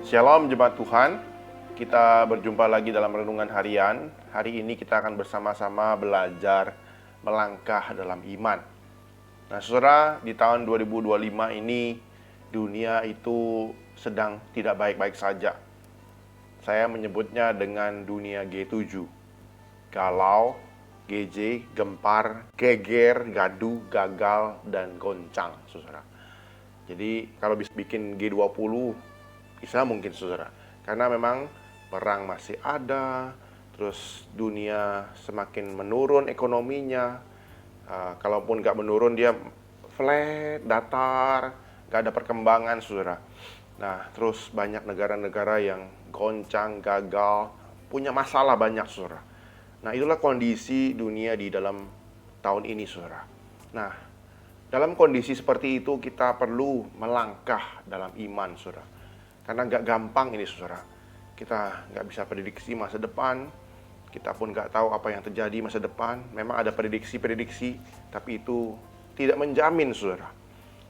Shalom jemaat Tuhan, kita berjumpa lagi dalam renungan harian. Hari ini kita akan bersama-sama belajar melangkah dalam iman. Nah saudara, di tahun 2025 ini dunia itu sedang tidak baik-baik saja. Saya menyebutnya dengan dunia G7. Galau, GJ, gempar, geger, gaduh, gagal, dan goncang, saudara. Jadi kalau bisa bikin G20 bisa mungkin, saudara, karena memang perang masih ada, terus dunia semakin menurun ekonominya. Kalaupun nggak menurun, dia flat, datar, nggak ada perkembangan, saudara. Nah, terus banyak negara-negara yang goncang, gagal, punya masalah banyak, saudara. Nah, itulah kondisi dunia di dalam tahun ini, saudara. Nah, dalam kondisi seperti itu kita perlu melangkah dalam iman, saudara. Karena nggak gampang ini, saudara. Kita nggak bisa prediksi masa depan. Kita pun nggak tahu apa yang terjadi masa depan. Memang ada prediksi-prediksi, tapi itu tidak menjamin, saudara.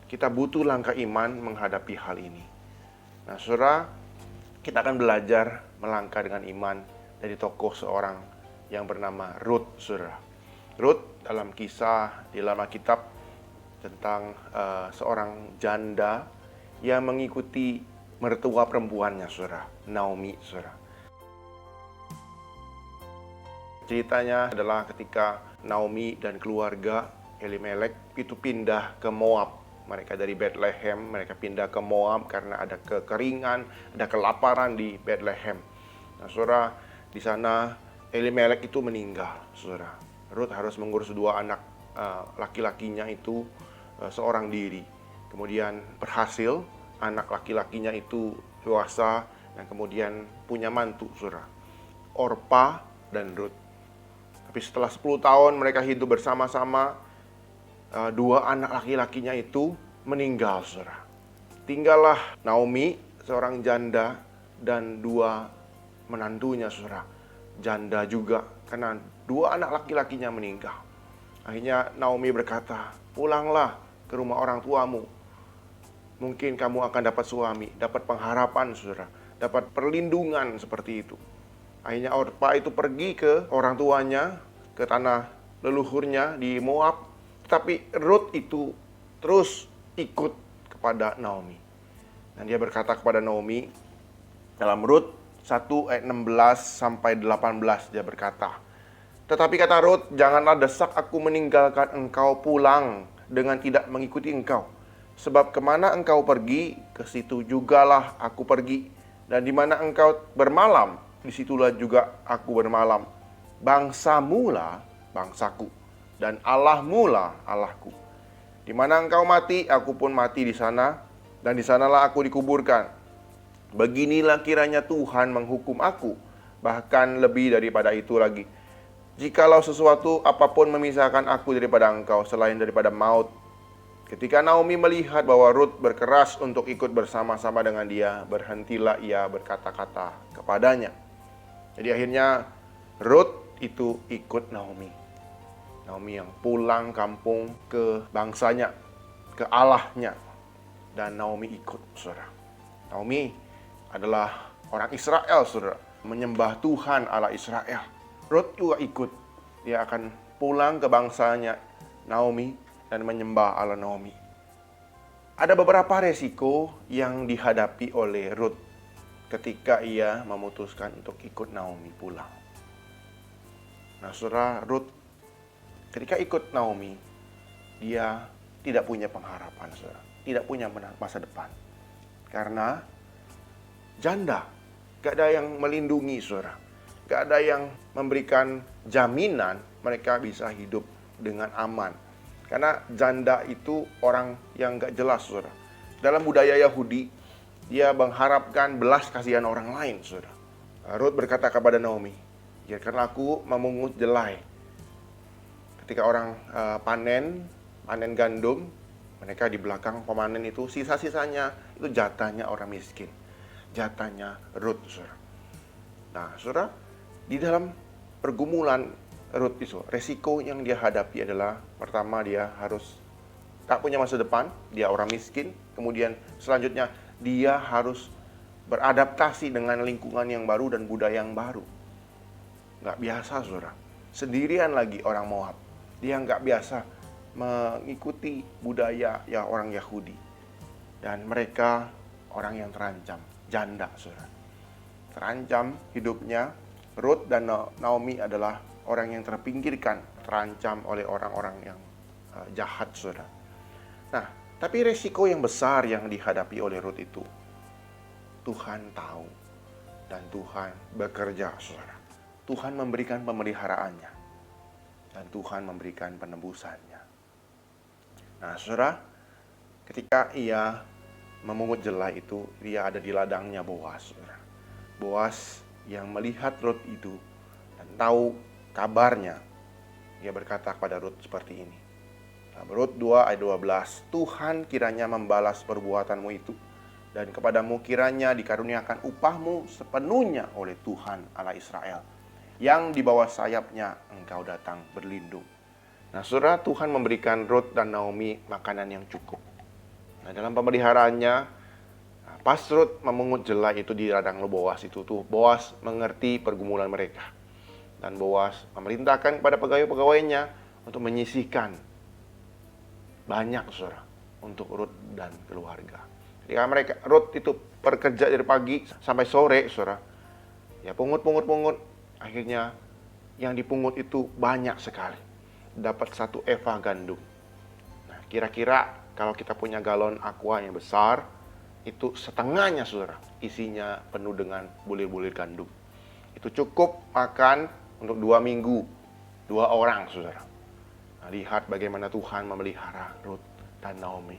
Kita butuh langkah iman menghadapi hal ini. Nah, saudara, kita akan belajar melangkah dengan iman dari tokoh seorang yang bernama Rut, saudara. Rut dalam kisah di dalam Alkitab tentang seorang janda yang mengikuti mertua perempuannya, saudara, Naomi, saudara. Ceritanya adalah ketika Naomi dan keluarga Elimelek itu pindah ke Moab. Mereka dari Bethlehem, mereka pindah ke Moab karena ada kekeringan, ada kelaparan di Bethlehem. Nah, saudara, di sana Elimelek itu meninggal, saudara. Rut harus mengurus dua anak laki-lakinya itu seorang diri. Kemudian berhasil, anak laki-lakinya itu dewasa dan kemudian punya mantu, saudara, Orpa dan Rut. Tapi setelah 10 tahun mereka hidup bersama-sama, dua anak laki-lakinya itu meninggal, saudara. Tinggallah Naomi, seorang janda, dan dua menantunya, saudara, janda juga, karena dua anak laki-lakinya meninggal. Akhirnya Naomi berkata, "Pulanglah ke rumah orang tuamu. Mungkin kamu akan dapat suami, dapat pengharapan, saudara, dapat perlindungan," seperti itu. Akhirnya Orpa itu pergi ke orang tuanya, ke tanah leluhurnya di Moab. Tetapi Rut itu terus ikut kepada Naomi. Dan dia berkata kepada Naomi, dalam Rut 1 ayat 16 sampai 18, dia berkata, "Tetapi kata Rut, janganlah desak aku meninggalkan engkau pulang dengan tidak mengikuti engkau. Sebab kemana engkau pergi, ke situ jugalah aku pergi. Dan di mana engkau bermalam, disitulah juga aku bermalam. Bangsamu lah bangsaku, dan Allahmu lah Allahku. Di mana engkau mati, aku pun mati di sana, dan di sanalah aku dikuburkan. Beginilah kiranya Tuhan menghukum aku, bahkan lebih daripada itu lagi. Jikalau sesuatu apapun memisahkan aku daripada engkau, selain daripada maut." Ketika Naomi melihat bahwa Rut berkeras untuk ikut bersama-sama dengan dia, berhentilah ia berkata-kata kepadanya. Jadi akhirnya Rut itu ikut Naomi. Naomi yang pulang kampung ke bangsanya, ke Allahnya. Dan Naomi ikut, saudara. Naomi adalah orang Israel, saudara, menyembah Tuhan Allah Israel. Rut juga ikut. Dia akan pulang ke bangsanya Naomi dan menyembah Allah Naomi. Ada beberapa resiko yang dihadapi oleh Rut ketika ia memutuskan untuk ikut Naomi pulang. Nah, saudara, Rut ketika ikut Naomi, dia tidak punya pengharapan, saudara, tidak punya masa depan. Karena janda, gak ada yang melindungi, saudara, gak ada yang memberikan jaminan mereka bisa hidup dengan aman. Karena janda itu orang yang gak jelas, saudara. Dalam budaya Yahudi, dia mengharapkan belas kasihan orang lain, saudara. Rut berkata kepada Naomi, "Biarkanlah aku memungut jelai." Ketika orang panen gandum, mereka di belakang pemanen itu, sisa-sisanya itu jatahnya orang miskin, jatahnya Rut, saudara. Nah, saudara, di dalam pergumulan Rut itu, resiko yang dia hadapi adalah, pertama, dia harus tak punya masa depan, dia orang miskin. Kemudian selanjutnya dia harus beradaptasi dengan lingkungan yang baru dan budaya yang baru. Nggak biasa, saudara. Sendirian lagi orang Moab. Dia nggak biasa mengikuti budaya ya orang Yahudi. Dan mereka orang yang terancam, janda, saudara. Terancam hidupnya. Ruth dan Naomi adalah orang yang terpinggirkan, terancam oleh orang-orang yang jahat, saudara. Nah, tapi resiko yang besar yang dihadapi oleh Ruth itu, Tuhan tahu dan Tuhan bekerja, saudara. Tuhan memberikan pemeliharaannya dan Tuhan memberikan penebusannya. Nah, saudara, ketika ia memungut jelai itu, dia ada di ladangnya Boas, saudara. Boas yang melihat Ruth itu dan tahu kabarnya, dia berkata kepada Ruth seperti ini. Ruth 2 ayat 12, Tuhan kiranya membalas perbuatanmu itu, dan kepadamu kiranya dikaruniakan upahmu sepenuhnya oleh Tuhan Allah Israel, yang di bawah sayapnya engkau datang berlindung. Nah, saudara, Tuhan memberikan Ruth dan Naomi makanan yang cukup. Nah, dalam pemeliharaannya, pas Ruth memungut jelai itu di ladang Boas itu, Boas mengerti pergumulan mereka. Dan Boas memerintahkan kepada pegawai-pegawainya untuk menyisihkan banyak, saudara, untuk Ruth dan keluarga. Ketika Ruth itu bekerja dari pagi sampai sore, saudara, ya pungut, akhirnya yang dipungut itu banyak sekali. Dapat 1 eva gandum. Nah, kira-kira kalau kita punya galon aqua yang besar, itu setengahnya, saudara, isinya penuh dengan bulir-bulir gandum. Itu cukup makan untuk 2 minggu, 2 orang, saudara. Nah, lihat bagaimana Tuhan memelihara Ruth dan Naomi.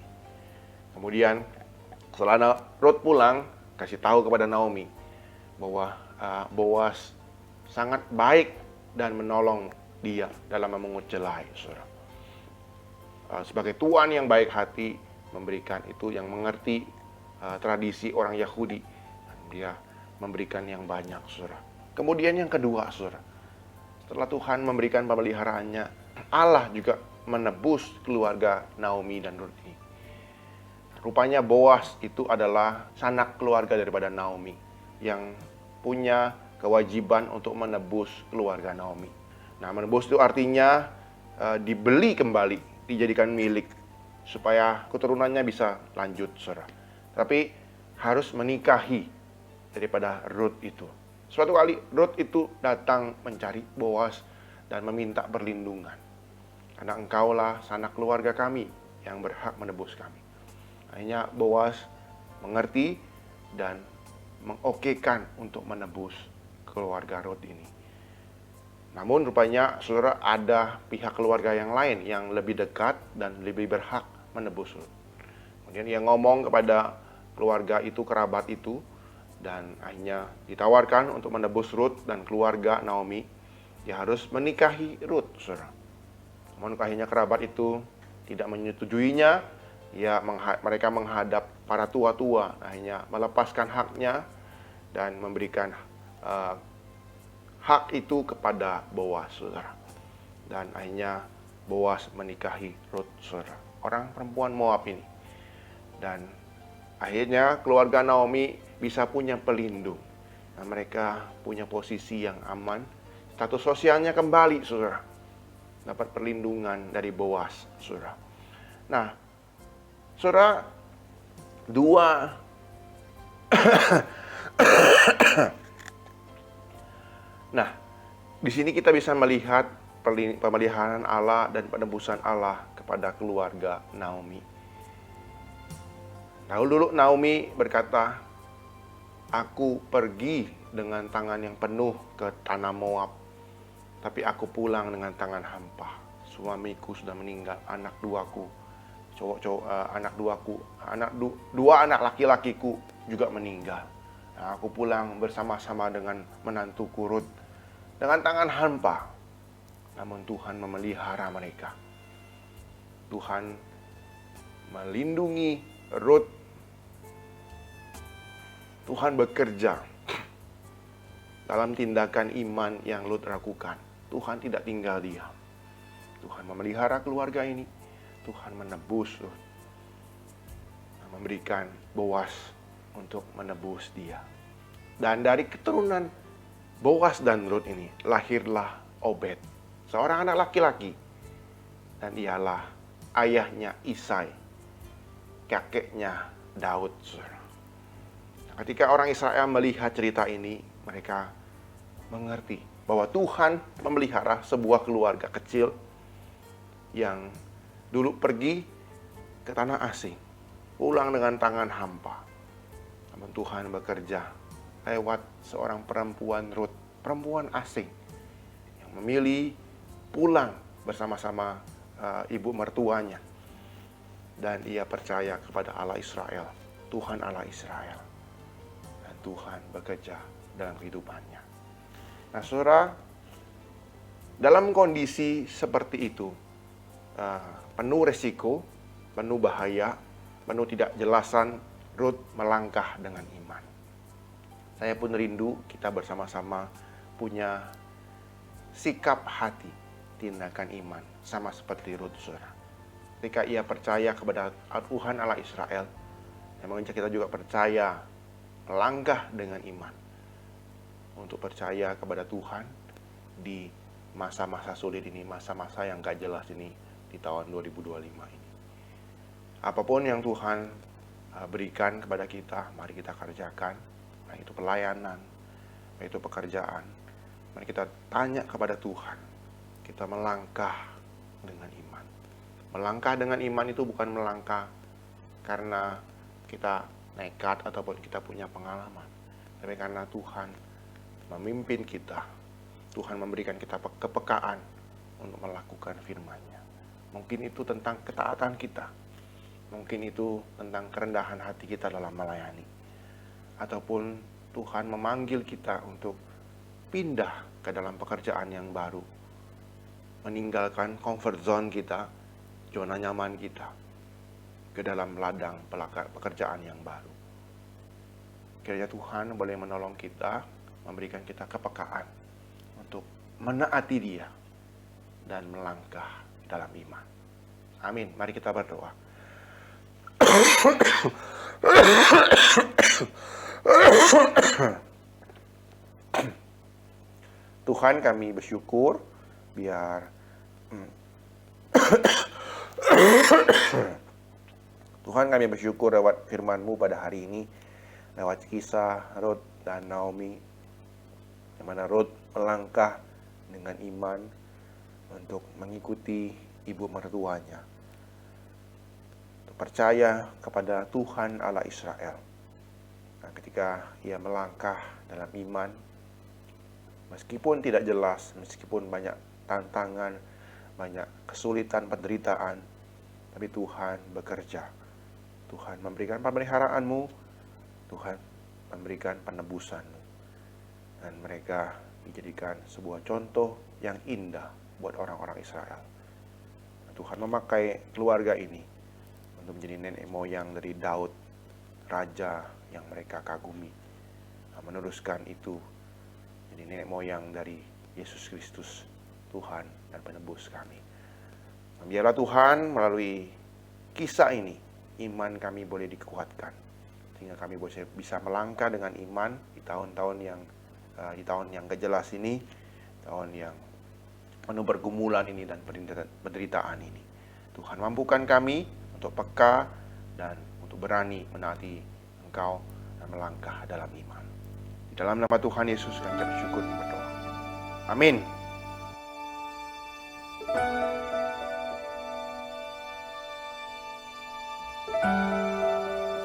Kemudian setelah Ruth pulang, kasih tahu kepada Naomi bahwa Boas sangat baik dan menolong dia dalam memungut jelai, saudara. Sebagai tuan yang baik hati, memberikan itu, yang mengerti tradisi orang Yahudi, dan dia memberikan yang banyak, saudara. Kemudian yang kedua, saudara, setelah Tuhan memberikan pemeliharaannya, Allah juga menebus keluarga Naomi dan Ruth ini. Rupanya Boas itu adalah sanak keluarga daripada Naomi, yang punya kewajiban untuk menebus keluarga Naomi. Nah, menebus itu artinya dibeli kembali, dijadikan milik, supaya keturunannya bisa lanjut, saudara. Tapi harus menikahi daripada Ruth itu. Suatu kali Ruth itu datang mencari Boas dan meminta perlindungan. Karena engkaulah sanak keluarga kami yang berhak menebus kami. Akhirnya Boas mengerti dan mengokekan untuk menebus keluarga Ruth ini. Namun rupanya, saudara, ada pihak keluarga yang lain yang lebih dekat dan lebih berhak menebus Ruth. Kemudian ia ngomong kepada keluarga itu, kerabat itu, dan akhirnya ditawarkan untuk menebus Ruth dan keluarga Naomi. Dia harus menikahi Ruth, saudara. Namun akhirnya kerabat itu tidak menyetujuinya. Mereka menghadap para tua-tua, akhirnya melepaskan haknya dan memberikan hak itu kepada Boas, saudara. Dan akhirnya Boas menikahi Ruth, saudara, orang perempuan Moab ini. Dan akhirnya keluarga Naomi bisa punya pelindung. Nah, mereka punya posisi yang aman. Status sosialnya kembali, saudara. Dapat perlindungan dari Boas, saudara. Nah, saudara, Nah, di sini kita bisa melihat pemeliharaan Allah dan penebusan Allah kepada keluarga Naomi. Dulu Naomi berkata, aku pergi dengan tangan yang penuh ke tanah Moab, tapi aku pulang dengan tangan hampa. Suamiku sudah meninggal, anak duaku, dua anak laki-lakiku juga meninggal. Nah, aku pulang bersama-sama dengan menantuku Ruth dengan tangan hampa. Namun Tuhan memelihara mereka. Tuhan melindungi Ruth. Tuhan bekerja dalam tindakan iman yang Ruth lakukan. Tuhan tidak tinggal diam. Tuhan memelihara keluarga ini. Tuhan menebus Ruth, memberikan Boas untuk menebus dia. Dan dari keturunan Boas dan Rut ini lahirlah Obed, seorang anak laki-laki. Dan ialah ayahnya Isai, kakeknya Daud. Ketika orang Israel melihat cerita ini, mereka mengerti bahwa Tuhan memelihara sebuah keluarga kecil yang dulu pergi ke tanah asing, pulang dengan tangan hampa. Namun Tuhan bekerja lewat seorang perempuan Rut, perempuan asing yang memilih pulang bersama-sama ibu mertuanya. Dan ia percaya kepada Allah Israel, Tuhan Allah Israel. Dan Tuhan bekerja dalam kehidupannya. Nah, saudara, dalam kondisi seperti itu, penuh resiko, penuh bahaya, penuh tidak jelasan, Rut melangkah dengan iman. Saya pun rindu kita bersama-sama punya sikap hati, tindakan iman, sama seperti Rut, saudara. Ketika ia percaya kepada Tuhan Allah Israel, yang mengajak kita juga percaya, melangkah dengan iman, untuk percaya kepada Tuhan di masa-masa sulit ini, masa-masa yang gak jelas ini, di tahun 2025 ini. Apapun yang Tuhan berikan kepada kita, mari kita kerjakan. Nah, itu pelayanan, itu pekerjaan. Mari kita tanya kepada Tuhan. Kita melangkah dengan iman. Melangkah dengan iman itu bukan melangkah karena kita nekat ataupun kita punya pengalaman, tapi karena Tuhan memimpin kita. Tuhan memberikan kita kepekaan untuk melakukan firman-Nya. Mungkin itu tentang ketaatan kita. Mungkin itu tentang kerendahan hati kita dalam melayani. Ataupun Tuhan memanggil kita untuk pindah ke dalam pekerjaan yang baru. Meninggalkan comfort zone kita, zona nyaman kita, ke dalam ladang pekerjaan yang baru. Kiranya Tuhan boleh menolong kita, memberikan kita kepekaan untuk menaati Dia dan melangkah dalam iman. Amin. Mari kita berdoa. Tuhan, kami bersyukur biar Tuhan, kami bersyukur lewat firman-Mu pada hari ini, lewat kisah Rut dan Naomi, di mana Rut melangkah dengan iman untuk mengikuti ibu mertuanya, untuk percaya kepada Tuhan Allah Israel. Nah, ketika ia melangkah dalam iman, meskipun tidak jelas, meskipun banyak tantangan, banyak kesulitan, penderitaan, tapi Tuhan bekerja. Tuhan memberikan pemeliharaan-Mu, Tuhan memberikan penebusan-Mu. Dan mereka dijadikan sebuah contoh yang indah buat orang-orang Israel. Tuhan memakai keluarga ini untuk menjadi nenek moyang dari Daud, raja yang mereka kagumi. Meneruskan itu jadi nenek moyang dari Yesus Kristus, Tuhan dan penebus kami. Biarlah Tuhan melalui kisah ini, iman kami boleh dikuatkan, sehingga kami bisa melangkah dengan iman di tahun-tahun yang gak jelas ini, tahun yang penuh pergumulan ini dan penderitaan ini. Tuhan, mampukan kami untuk peka dan untuk berani menaati Engkau dan melangkah dalam iman. Di dalam nama Tuhan Yesus kami bersyukur dan berdoa. Amin.